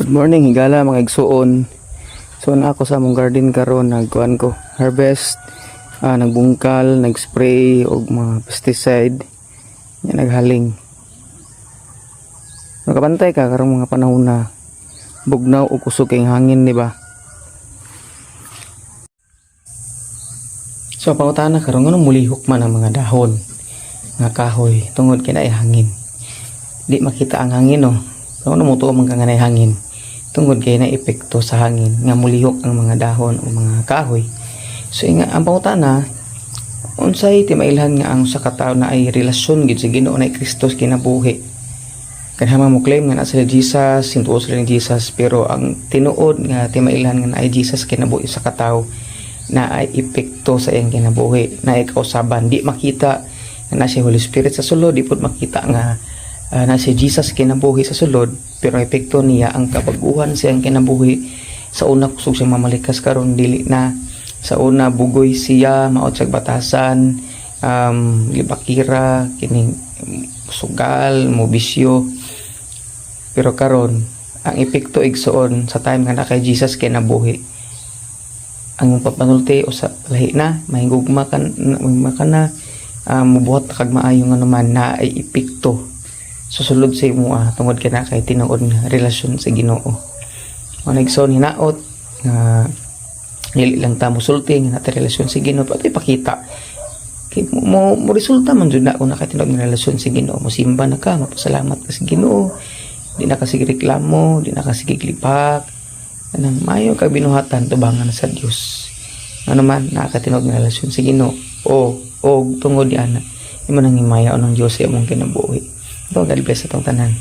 Good morning higala mga igsuon. So na ako sa among garden karon nagkuan ko harvest, nagbungkal, nagspray og mga pesticide. Nya naghaling. Nakabantay ka karong mga panahon na bugnaw o kusog kay hangin, di ba? So pangutana karon nganong mulihok man ang mga dahon nga kahoy tungod kay naay hangin. Di makita ang hangin no. Kung ano mo to man kanganay hangin tungod kay na epekto sa hangin nga mulihok ang mga dahon o mga kahoy. So nga ang pangutana unsay timailhan nga ang sa katawo na ay relasyon gid sa Ginoo na Kristo kinabuhi. Kanha mo claim nga nasa Jesus, sintuos sila ni Jesus, pero ang tinuod nga timailhan nga na ay Jesus kinabuhi sa katawo na ay epekto sa iyang kinabuhi, na ay kausaban di makita na si Holy Spirit sa sulod, di pud makita nga na si Jesus kinabuhi sa sulod, pero epekto niya ang kabaguhan siyang kinabuhi. Sa una kusog siyang mamalikas karon dili na. Sa una bugoy siya maot sa batasan, libakira kining sugal mo bisyo, pero karon ang epekto igsoon sa time nga na kay Jesus kinabuhi, ang papanulti o sa lahi na mahingugma kan na mubuhat kag maayo nga naman na ay epekto susulod sa imo tungod kay na kay tinuod nga relasyon sa Ginoo. Ang nagson hinaot nga dili lang ta mosulti nga nata relasyon sa Ginoo, pati pakita kay mo resulta man jud na kung nakatinuod nga relasyon sa Ginoo. Mo simba na ka, mapasalamat ka sa Ginoo, di na ka sige reklamo, di na ka sige lipak, anang mayo ka binuhatan tubangan sa Dios. Ano man nakatinuod nga relasyon sa Ginoo o tungod diana imo nang himaya ng Dios sa imong kinabuhi. God bless atong tanan.